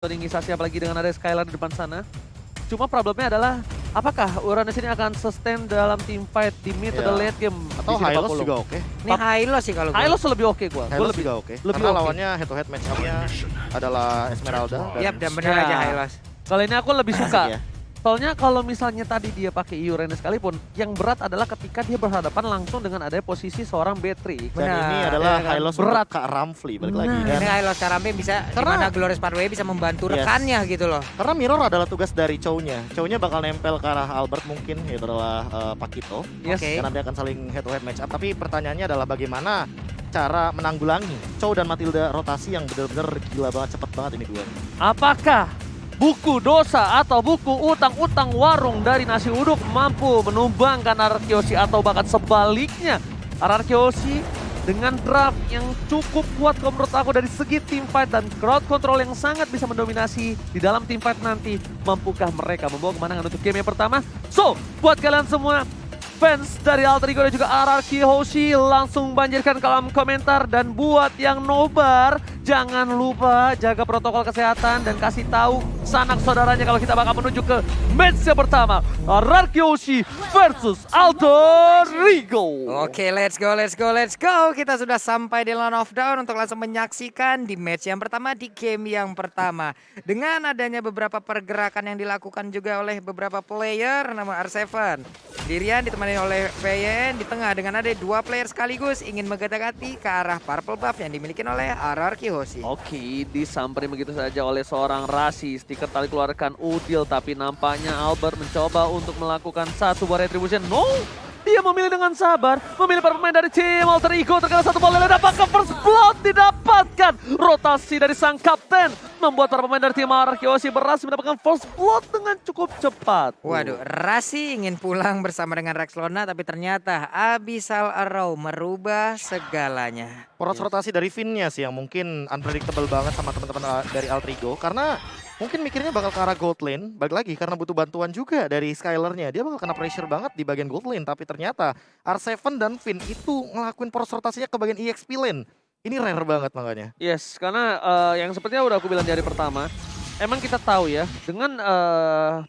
Ingisasi apalagi dengan ada Skylar di depan sana. Cuma problemnya adalah apakah Uranus ini akan sustain dalam team fight di mid atau late game? Atau Hylos juga oke. Ini Hylos sih kalau gue. Hylos lebih oke gua. Hylos juga oke. Karena lawannya head to head match up-nya adalah Esmeralda. Yap, dan bener aja Hylos. Kalau ini aku lebih suka. Ya. Soalnya kalau misalnya tadi dia pakai Uranus sekalipun, yang berat adalah ketika dia berhadapan langsung dengan adanya posisi seorang Beatrix. Dan ini adalah Hylos berat Kak Ramfli balik lagi. Ini Hylos Kak Ramfli bisa, karena Glorious Pathway bisa membantu rekannya gitu loh. Karena Mirror adalah tugas dari Chow-nya. Chow-nya bakal nempel ke arah Albert mungkin, yaitu adalah Pakito. Karena dia akan saling head to head match up. Tapi pertanyaannya adalah bagaimana cara menanggulangi Chow dan Matilda rotasi yang benar-benar gila banget, cepet banget ini dua. Apakah buku dosa atau buku utang-utang warung dari nasi uduk mampu menumbangkan Ararkyoshi atau bahkan sebaliknya? Ararkyoshi dengan draft yang cukup kuat kalau menurut aku dari segi team fight dan crowd control yang sangat bisa mendominasi di dalam team fight nanti. Mampukah mereka membawa kemenangan untuk game yang pertama? So, buat kalian semua fans dari Alter Ego dan juga Ararkyoshi langsung banjirkan kolom komentar. Dan buat yang nobar, jangan lupa jaga protokol kesehatan dan kasih tahu sanak saudaranya kalau kita bakal menuju ke match yang pertama. Ararkyoshi versus Alter Ego. Oke, let's go. Kita sudah sampai di Land of Dawn untuk langsung menyaksikan di match yang pertama, di game yang pertama. Dengan adanya beberapa pergerakan yang dilakukan juga oleh beberapa player, nama R7. Sendirian ditemani oleh VYN di tengah dengan ada dua player sekaligus ingin menggetak-gati ke arah purple buff yang dimiliki oleh Ararkyoshi. Oke, disamperin begitu saja oleh seorang Rasi. Stiker tali keluarkan Udil, tapi nampaknya Albert mencoba untuk melakukan satu buah retribution. No! Dia memilih dengan sabar, memilih para pemain dari tim Alter Ego. Terkena satu bola, dapatkan first blood, didapatkan. Rotasi dari sang kapten membuat para pemain dari tim Ararkyoshi berhasil mendapatkan first blood dengan cukup cepat. Waduh, Rasi ingin pulang bersama dengan Rexlona, tapi ternyata Abyssal Arrow merubah segalanya. Poros rotasi dari Finn-nya sih yang mungkin unpredictable banget sama teman-teman dari Alter Ego. Karena mungkin mikirnya bakal ke arah gold lane, balik lagi karena butuh bantuan juga dari Skylar-nya. Dia bakal kena pressure banget di bagian gold lane, tapi ternyata R7 dan Finn itu ngelakuin poros rotasinya ke bagian EXP lane. Ini rare banget makanya. Yes, karena yang sepertinya udah aku bilang dari pertama, emang kita tahu ya, dengan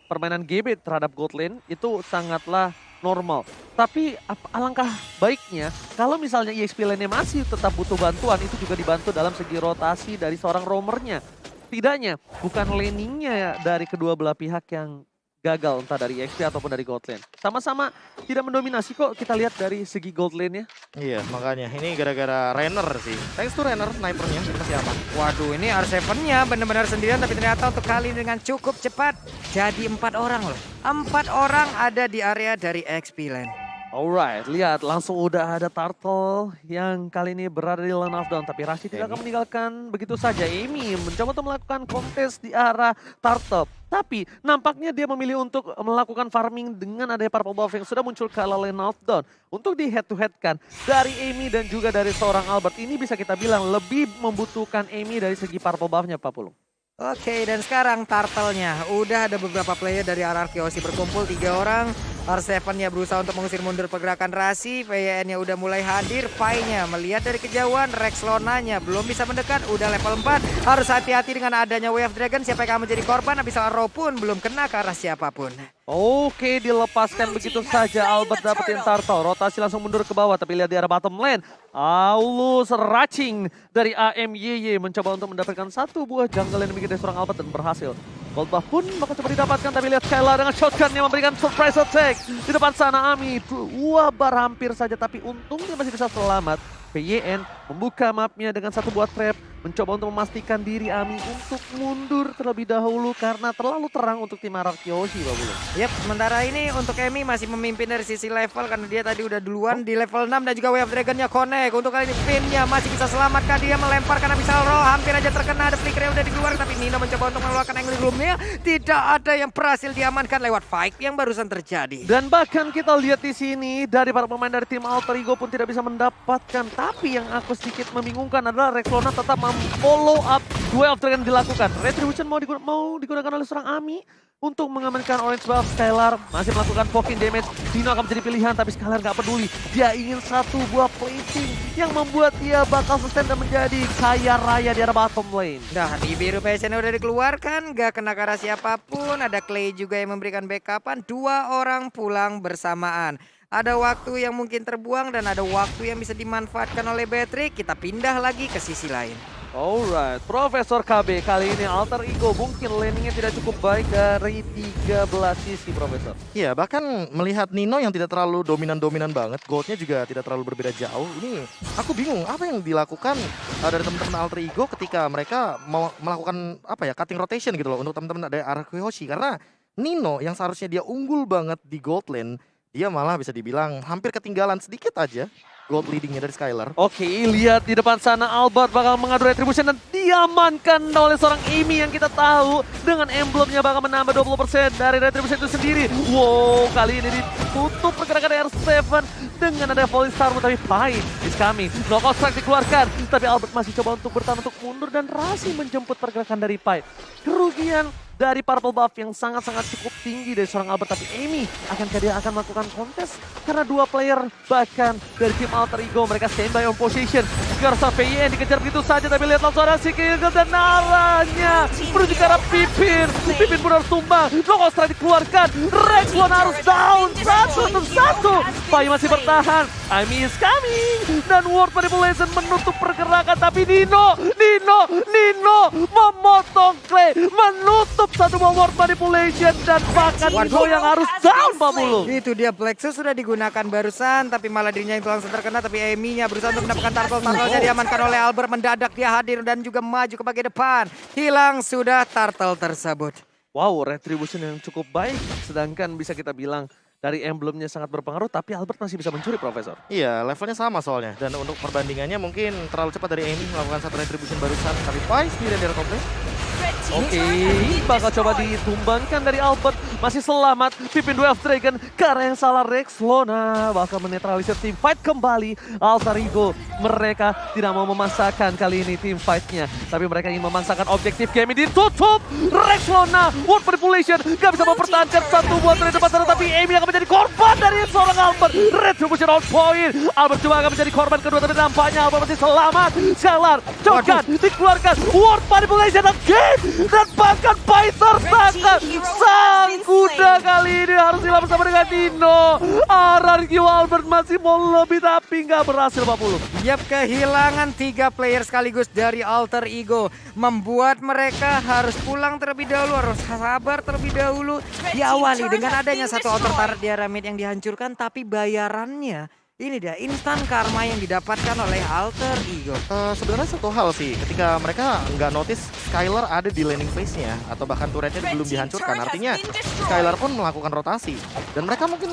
permainan GB terhadap gold lane itu sangatlah normal. Tapi alangkah baiknya kalau misalnya EXP lane-nya masih tetap butuh bantuan, itu juga dibantu dalam segi rotasi dari seorang roamernya. Setidaknya bukan laningnya dari kedua belah pihak yang gagal, entah dari EXP ataupun dari gold lane. Sama-sama tidak mendominasi kok kita lihat dari segi gold lane-nya. Iya, makanya ini gara-gara Renner sih. Thanks to Renner, snipernya masih aman. Waduh, ini R7-nya benar-benar sendirian, tapi ternyata untuk kali ini dengan cukup cepat. Jadi 4 orang loh. 4 orang ada di area dari XP lane. Alright, lihat langsung udah ada Turtle yang kali ini berada di Land of Dawn. Tapi Rashid tidak akan meninggalkan begitu saja. Amy mencoba untuk melakukan kontes di arah Turtle. Tapi nampaknya dia memilih untuk melakukan farming dengan adanya purple buff yang sudah muncul ke Land of Dawn. Untuk di head to head kan dari Amy dan juga dari seorang Albert. Ini bisa kita bilang lebih membutuhkan Amy dari segi purple buff-nya, Pak Pulung. Oke, dan sekarang Turtle-nya. Udah ada beberapa player dari Ararkyoshi berkumpul 3 orang. R7-nya berusaha untuk mengusir mundur pergerakan Rasi. VYN-nya udah mulai hadir. Pai-nya melihat dari kejauhan. Rexlona-nya belum bisa mendekat. Udah level 4. Harus hati-hati dengan adanya Wave Dragon. Siapa yang akan menjadi korban? Abyssal Arrow pun belum kena ke arah siapapun. Oke, dilepaskan begitu saja. Albert dapetin Turtle. Rotasi langsung mundur ke bawah. Tapi lihat di arah bottom lane. Aulus Racing dari AMYY mencoba untuk mendapatkan satu buah jungle yang dimiliki dari seorang Albert dan berhasil. Gold buff pun bakal coba didapatkan, tapi lihat Skylar dengan shotgun yang memberikan surprise attack. Di depan sana Ami, bar hampir saja, tapi untungnya masih bisa selamat. PYN membuka mapnya dengan satu buah trap, mencoba untuk memastikan diri Ami untuk mundur terlebih dahulu karena terlalu terang untuk tim Ararkyoshi, Pak Bulu. Yap, sementara ini untuk Amy masih memimpin dari sisi level karena dia tadi udah duluan di level 6 dan juga Wave Dragon-nya connect. Untuk kali ini Finn-nya masih bisa selamatkan, dia melemparkan Abyssal Arrow, hampir aja terkena, ada flickernya udah di luar, tapi Nino mencoba untuk mengeluarkan angle gloom-nya. Tidak ada yang berhasil diamankan lewat fight yang barusan terjadi. Dan bahkan kita lihat di sini dari para pemain dari tim Alter Ego pun tidak bisa mendapatkan. Tapi yang aku sedikit membingungkan adalah Rexlona tetap follow up duel Dragon dilakukan. Retribution mau digunakan oleh seorang Ami untuk mengamankan Orange Buff. Skylar masih melakukan poking damage. Dino akan menjadi pilihan, tapi Skylar nggak peduli. Dia ingin satu buah plating yang membuat dia bakal sustain dan menjadi kaya raya di arah bottom lane. Nah, di biru passion udah dikeluarkan, gak kena kara siapapun. Ada Clay juga yang memberikan backupan. 2 orang pulang bersamaan. Ada waktu yang mungkin terbuang dan ada waktu yang bisa dimanfaatkan oleh Patrick. Kita pindah lagi ke sisi lain. Alright, Profesor KB kali ini Alter Ego mungkin laningnya tidak cukup baik dari 13 sisi, Profesor. Iya, bahkan melihat Nino yang tidak terlalu dominan-dominan banget, goldnya juga tidak terlalu berbeda jauh. Ini aku bingung apa yang dilakukan dari teman-teman Alter Ego ketika mereka mau melakukan cutting rotation gitu loh untuk teman-teman dari arah Hoshi, karena Nino yang seharusnya dia unggul banget di gold lane, dia malah bisa dibilang hampir ketinggalan sedikit aja gold leadingnya dari Skylar. Oke, lihat di depan sana Albert bakal mengadu retribution dan diamankan oleh seorang Amy yang kita tahu dengan emblemnya bakal menambah 20% dari retribution itu sendiri. Wow, kali ini ditutup pergerakan R7 dengan ada falling star, tapi Pai is coming. Knockout strike dikeluarkan, tapi Albert masih coba untuk bertahan untuk mundur dan Rasi menjemput pergerakan dari Pai. Kerugian dari purple buff yang sangat-sangat cukup tinggi dari seorang Albert, tapi Amy akankah dia akan melakukan kontes karena 2 player bahkan dari tim Alter Ego mereka standby on position. Garza VN dikejar begitu saja, tapi lihat langsung ada si Kill dan arahnya menuju ke arah Pipin. Pipin pun harus tumbang. Knockout strike dikeluarkan. Rexlon harus down 1-1. Pai masih bertahan. Amy is coming dan World Manipulation menutup pergerakan, tapi Nino memotong Clay, menutup satu buah World Manipulation dan bahkan Nino yang harus down, Pak Mulu. Itu dia, Plexus sudah digunakan barusan, tapi malah dirinya yang langsung terkena, tapi Amy-nya berusaha untuk mendapatkan turtle-turtle-nya diamankan oleh Albert. Mendadak dia hadir dan juga maju ke bagian depan. Hilang sudah turtle tersebut. Wow, retribution yang cukup baik, sedangkan bisa kita bilang dari emblemnya sangat berpengaruh, tapi Albert masih bisa mencuri, Profesor. Iya, levelnya sama soalnya. Dan untuk perbandingannya mungkin terlalu cepat dari Amy melakukan satu retribution barusan, tapi Pai sendiri dari top lane. Oke, bakal coba ditumbangkan dari Albert. Masih selamat, Pipin Duel of Dragon. Karena yang salah Rexlona bakal menetralisir tim fight kembali. Alter Ego, mereka tidak mau memaksakan kali ini tim fight-nya. Tapi mereka ingin memaksakan objektif game ini ditutup. Rexlona, World Manipulation, gak bisa mempertahankan satu buat dari depan sana. Tapi Amy akan menjadi korban dari seorang Albert. Retribution on point. Albert juga akan menjadi korban kedua, tapi nampaknya Albert masih selamat. Skylar, cokan, dikeluarkan. World Manipulation again. Dan bahkan Pai tersangka. Sang kuda kali ini harus hilang bersama dengan Dino. RRQ Albert masih mau lebih tapi nggak berhasil, Pak Pulu. Yap, kehilangan 3 player sekaligus dari Alter Ego membuat mereka harus pulang terlebih dahulu, harus sabar terlebih dahulu. Diawali dengan adanya satu outer turret di area mid yang dihancurkan, tapi bayarannya ini dia instan karma yang didapatkan oleh Alter Ego. Sebenarnya satu hal sih, ketika mereka nggak notice Skylar ada di laning phase-nya atau bahkan turretnya belum dihancurkan, artinya Skylar pun melakukan rotasi. Dan mereka mungkin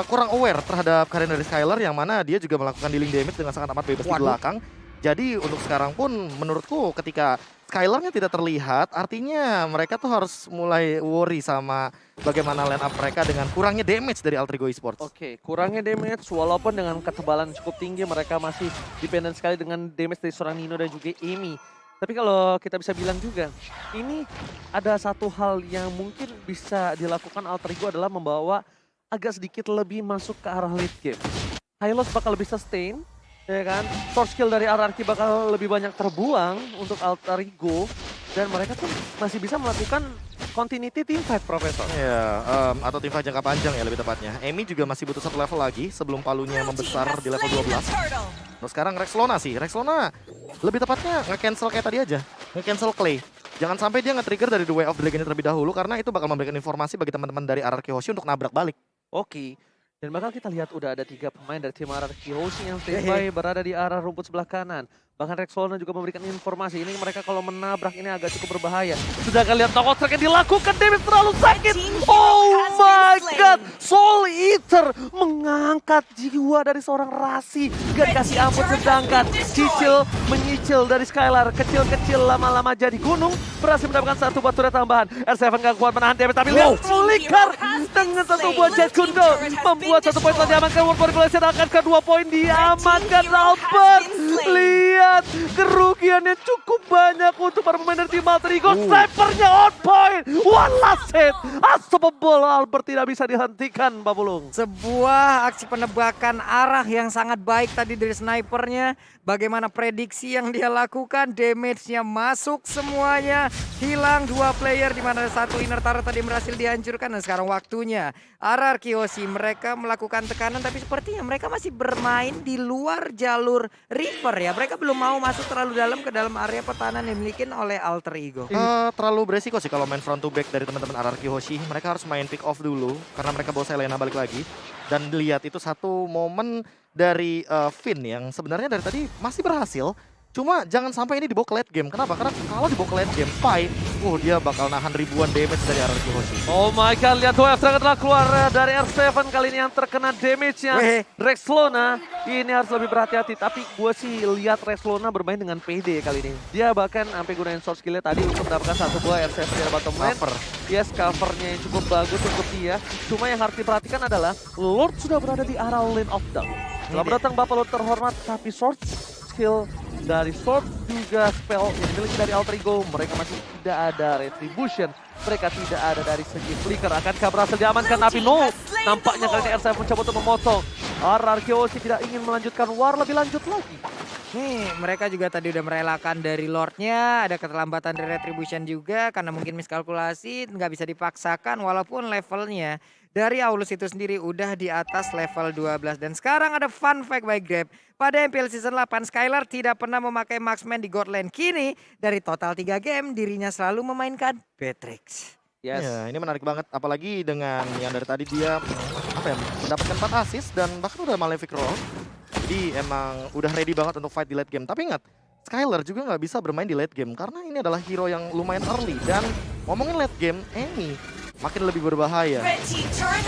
kurang aware terhadap karen dari Skylar yang mana dia juga melakukan dealing damage dengan sangat amat bebas di belakang. Jadi untuk sekarang pun menurutku ketika Skylar-nya tidak terlihat, artinya mereka tuh harus mulai worry sama bagaimana line up mereka dengan kurangnya damage dari Alter Ego Esports. Oke, kurangnya damage walaupun dengan ketebalan cukup tinggi mereka masih dependent sekali dengan damage dari seorang Nino dan juga Amy. Tapi kalau kita bisa bilang juga, ini ada satu hal yang mungkin bisa dilakukan Alter Ego adalah membawa agak sedikit lebih masuk ke arah late game. Hylos bakal lebih sustain, ya kan? Source skill dari RRQ bakal lebih banyak terbuang untuk Alter Ego. Dan mereka tuh masih bisa melakukan continuity team fight, Profesor. Ya, atau team fight jangka panjang ya lebih tepatnya. Amy juga masih butuh satu level lagi sebelum palunya membesar di level 12. Nah sekarang Rexlona sih, Rexlona lebih tepatnya nge-cancel kayak tadi aja. Nge-cancel Clay. Jangan sampai dia nge-trigger dari The Way of Dragon terlebih dahulu karena itu bakal memberikan informasi bagi teman-teman dari RRQ Hoshi untuk nabrak balik. Oke. Dan bakal kita lihat udah ada 3 pemain dari tim RRQ Hoshi yang standby berada di arah rumput sebelah kanan. Bahkan Rexlona juga memberikan informasi, ini mereka kalau menabrak ini agak cukup berbahaya. Sudah kalian lihat knockout strike yang dilakukan, damage terlalu sakit. Oh my god, Soul Eater mengangkat jiwa dari seorang Rasi. Gak dikasih ampun, sedangkan Cicil menyicil dari Skylar. Kecil-kecil lama-lama jadi gunung, berhasil mendapatkan satu buat turret tambahan. R7 gak kuat menahan damage, tapi lihat Flicker dengan satu buat Jet Kundo. Membuat 1 poin telah diamankan, World Manipulation akan ke 2 poin diamankan Albert. Lihat lihat kerugiannya cukup banyak untuk para pemain dari tim Alter Ego. Snipernya on point. One last hit. Unstoppable. Albert tidak bisa dihentikan, Pak Pulung. Sebuah aksi penebakan arah yang sangat baik tadi dari snipernya. Bagaimana prediksi yang dia lakukan, damage-nya masuk semuanya. Hilang 2 player di mana satu inner turret tadi berhasil dihancurkan. Dan sekarang waktunya RRQ Yoshi mereka melakukan tekanan, tapi sepertinya mereka masih bermain di luar jalur river ya. Mereka belum mau masuk terlalu dalam ke dalam area pertahanan yang dimiliki oleh Alter Ego. Terlalu beresiko sih kalau main front to back dari teman-teman RRQ Hoshi. Mereka harus main pick off dulu karena mereka bawa Selena balik lagi. Dan lihat itu satu momen dari Finn yang sebenarnya dari tadi masih berhasil. Cuma jangan sampai ini dibawa ke late game. Kenapa? Karena kalau dibawa ke late game, Pai, dia bakal nahan ribuan damage dari RRQ Hoshi. Oh my god, lihat WF Dragon telah keluar dari R7 kali ini yang terkena damage-nya. Rexlona ini harus lebih berhati-hati. Tapi gue sih lihat Rexlona bermain dengan PD kali ini. Dia bahkan sampai gunain source skill-nya tadi untuk mendapatkan satu buah R7 di bottom lane. Yes, covernya yang cukup bagus untuk dia. Cuma yang harus diperhatikan adalah Lord sudah berada di arah lane of down. Selamat datang Bapak Lord terhormat, tapi source skill dari Sword juga spell yang dimiliki dari Alter Ego, mereka masih tidak ada retribution, mereka tidak ada dari segi flicker. Akankah berhasil diamankan? Tapi no, nampaknya kali ini R7 mencoba untuk memotong. RRQ Yoshi tidak ingin melanjutkan war lebih lanjut lagi. Nih, mereka juga tadi udah merelakan dari Lordnya, ada keterlambatan dari retribution juga karena mungkin miskalkulasi, nggak bisa dipaksakan walaupun levelnya dari Aulus itu sendiri udah di atas level 12. Dan sekarang ada fun fact by Grab. Pada MPL Season 8, Skylar tidak pernah memakai marksman di God Lane. Kini, dari total 3 game, dirinya selalu memainkan Beatrix. Yes. Ya, ini menarik banget. Apalagi dengan yang dari tadi dia mendapatkan 4 assist dan bahkan udah Malefic Roll. Jadi emang udah ready banget untuk fight di late game. Tapi ingat, Skylar juga nggak bisa bermain di late game karena ini adalah hero yang lumayan early. Dan ngomongin late game, Amy makin lebih berbahaya.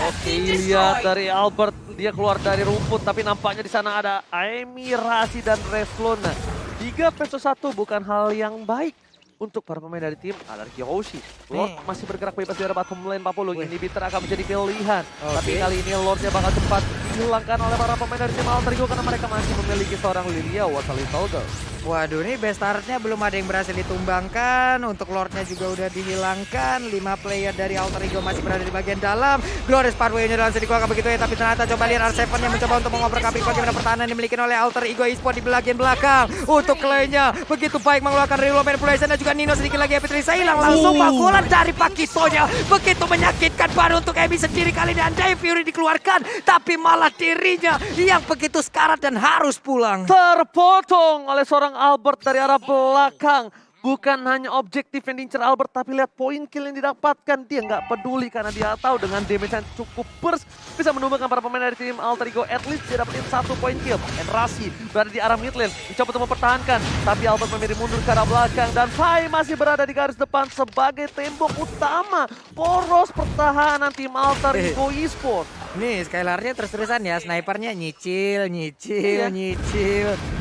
Oke, lihat dari Albert, dia keluar dari rumput, tapi nampaknya di sana ada Amy, Rasi, dan Rexlona. 3 versus 1 bukan hal yang baik untuk para pemain dari tim RRQ Yoshi. Lord masih bergerak bebas di arah bottom lane, Pak Pulung. Ini bitter akan menjadi pilihan. Tapi kali ini Lordnya bakal cepat dihilangkan oleh para pemain dari tim Alter Ego karena mereka masih memiliki seorang Lilia Waterly Soldier. Waduh, ini best startnya belum ada yang berhasil ditumbangkan. Untuk Lordnya juga udah dihilangkan. 5 player dari Alter Ego masih berada di bagian dalam. Glorious Pathway-nya langsung dikeluarkan begitu ya. Tapi ternyata coba lihat R7 yang mencoba untuk mengoper-kapik bagaimana pertahanan yang dimiliki oleh Alter Ego Esports di bagian belakang. Untuk Clay-nya begitu baik mengeluarkan reload manipulation dan juga Nino sedikit lagi Epitri hilang. Langsung pukulan dari Pakitonya. Begitu menyakitkan baru untuk Emi sendiri kali ini. Andai Fury dikeluarkan. Tapi malah dirinya yang begitu sekarat dan harus pulang. Terpotong oleh seorang Albert dari arah belakang. Bukan hanya objektif yang diincar Albert, tapi lihat poin kill yang didapatkan. Dia nggak peduli karena dia tahu dengan damage yang cukup burst bisa menumbangkan para pemain dari tim Alter Ego. At least dia dapetin 1 poin kill. Enrasi berada di arah mid lane, mencoba untuk mempertahankan. Tapi Albert memilih mundur ke arah belakang. Dan Pai masih berada di garis depan sebagai tembok utama poros pertahanan tim Alter Ego Esports. Nih Skylarnya terus-terusan ya, snipernya nyicil.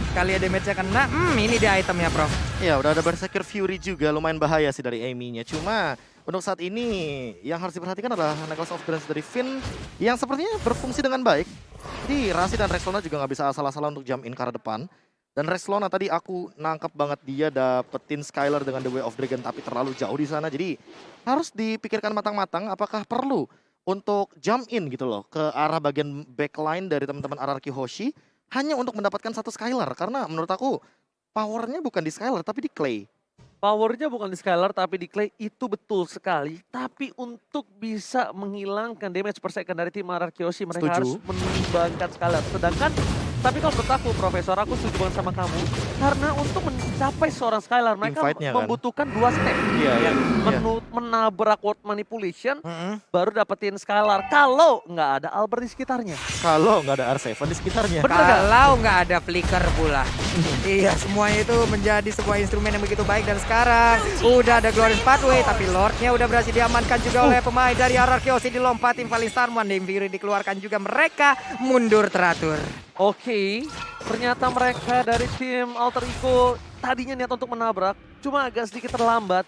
Kali ada damage-nya kena, ini dia itemnya Prof. Ya udah ada Berserker Fury juga, lumayan bahaya sih dari Amy-nya. Cuma untuk saat ini yang harus diperhatikan adalah Necklace of Dreams dari Finn yang sepertinya berfungsi dengan baik. Jadi Rasi dan Rexlona juga nggak bisa asal-asalan untuk jump in ke arah depan. Dan Rexlona tadi aku nangkep banget dia dapetin Skylar dengan The Way of Dragon tapi terlalu jauh di sana. Jadi harus dipikirkan matang-matang apakah perlu untuk jump in gitu loh ke arah bagian backline dari teman-teman RRQ Hoshi hanya untuk mendapatkan 1 Skylar. Karena menurut aku powernya bukan di Skylar tapi di Clay. Powernya bukan di Skylar tapi di Clay, itu betul sekali. Tapi untuk bisa menghilangkan damage per second dari tim RRQ Yoshi mereka harus menimbangkan Skylar. Sedangkan tapi kalau menurut aku Profesor, aku setuju banget sama kamu. Karena untuk mencapai seorang Skylar mereka membutuhkan 2 step. Menabrak word manipulation baru dapetin Skylar. Kalau nggak ada Albert di sekitarnya. Kalau nggak ada R7 di sekitarnya. Kalau nggak ada flicker pula. Iya, semuanya itu menjadi sebuah instrumen yang begitu baik. Dan sekarang udah ada Glorious Pathway, tapi Lordnya udah berhasil diamankan juga oleh pemain dari RRQ Yoshi. Dilompatin Falling Star, Dame Fury dikeluarkan juga, mereka mundur teratur. Oke, ternyata mereka dari tim Alter Ego tadinya niat untuk menabrak, cuma agak sedikit terlambat.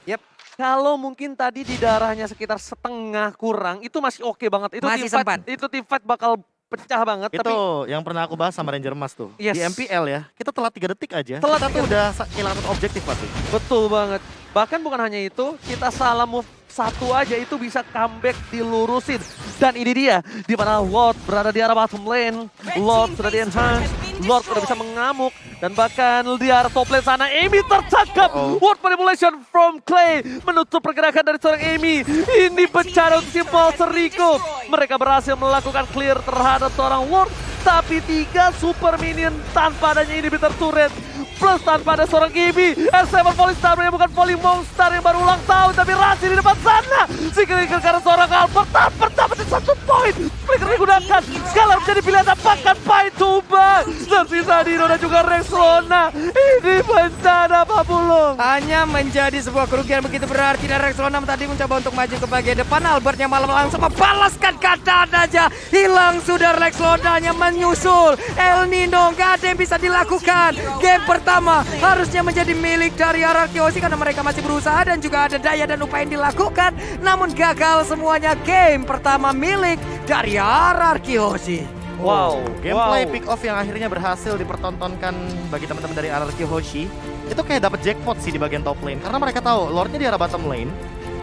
Kalau mungkin tadi di darahnya sekitar setengah kurang, itu masih oke banget. Itu masih sempat. Itu team fight bakal pecah banget. Itu Tapi yang pernah aku bahas sama Ranger Emas tuh. Yes. Di MPL ya, kita telat 3 detik aja. Telat Kita tuh 3 udah kehilangan objektif pasti. betul banget. Bahkan bukan hanya itu, kita salah move satu aja itu bisa comeback dilurusin. Dan ini dia, di mana Lord berada di arah bottom lane. Lord sudah di-enhance, Lord sudah bisa mengamuk. Dan bahkan di arah top lane sana, Amy tertangkap. Ward manipulation from Clay menutup pergerakan dari seorang Amy. Ini bencana untuk tim Pulsar Rico. Mereka berhasil melakukan clear terhadap seorang Ward. Tapi 3 super minion tanpa adanya inhibitor turret. Plus tanpa ada seorang Gibi. S7 Volley Star yang bukan Volley Monster yang baru ulang tahun. Tapi Rasi di depan sana. Si Flicker karena seorang Albert dapetin 1 poin. Flicker digunakan. Scalar menjadi pilihan apakah Pai Tuba. Tersisa Dino dan juga Rexona. Ini bencana Pak Pulung. Hanya menjadi sebuah kerugian begitu berarti. Dan Rexona tadi mencoba untuk maju ke bagian depan. Albertnya malah langsung membalaskan keadaan aja. Hilang sudah Rexona-nya menyusul. El Nino gak ada yang bisa dilakukan. Game pertama harusnya menjadi milik dari Ararkiosi karena mereka masih berusaha dan juga ada daya dan upaya yang dilakukan. Namun gagal semuanya. Game pertama milik dari Ararkiosi. Wow, Gameplay pick off yang akhirnya berhasil dipertontonkan bagi teman-teman dari Ararki Hoshi. Itu kayak dapat jackpot sih di bagian top lane. Karena mereka tahu Lordnya di arah bottom lane.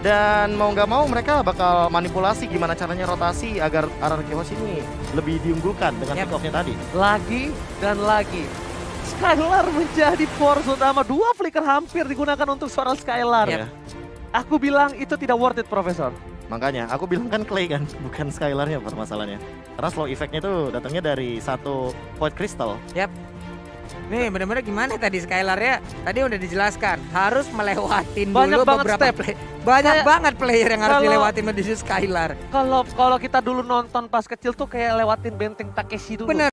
Dan mau nggak mau mereka bakal manipulasi gimana caranya rotasi agar Ararki Hoshi ini lebih diunggulkan dengan pick offnya tadi. Lagi dan lagi. Skylar menjadi force utama. 2 flicker hampir digunakan untuk seorang Skylar. Ya. Aku bilang itu tidak worth it, Profesor. Makanya aku bilang kan Clay kan, bukan Skylarnya permasalahannya. Karena slow effect-nya tuh datangnya dari 1 Void Crystal. Yap. Nih bener-bener gimana tadi Skylar ya? Tadi udah dijelaskan harus melewatin Banyak dulu banget beberapa step. Banyak Kayak- banget player yang harus kalau- dilewatin menuju Skylar. Kalau kita dulu nonton pas kecil tuh kayak lewatin benteng Takeshi dulu. Bener.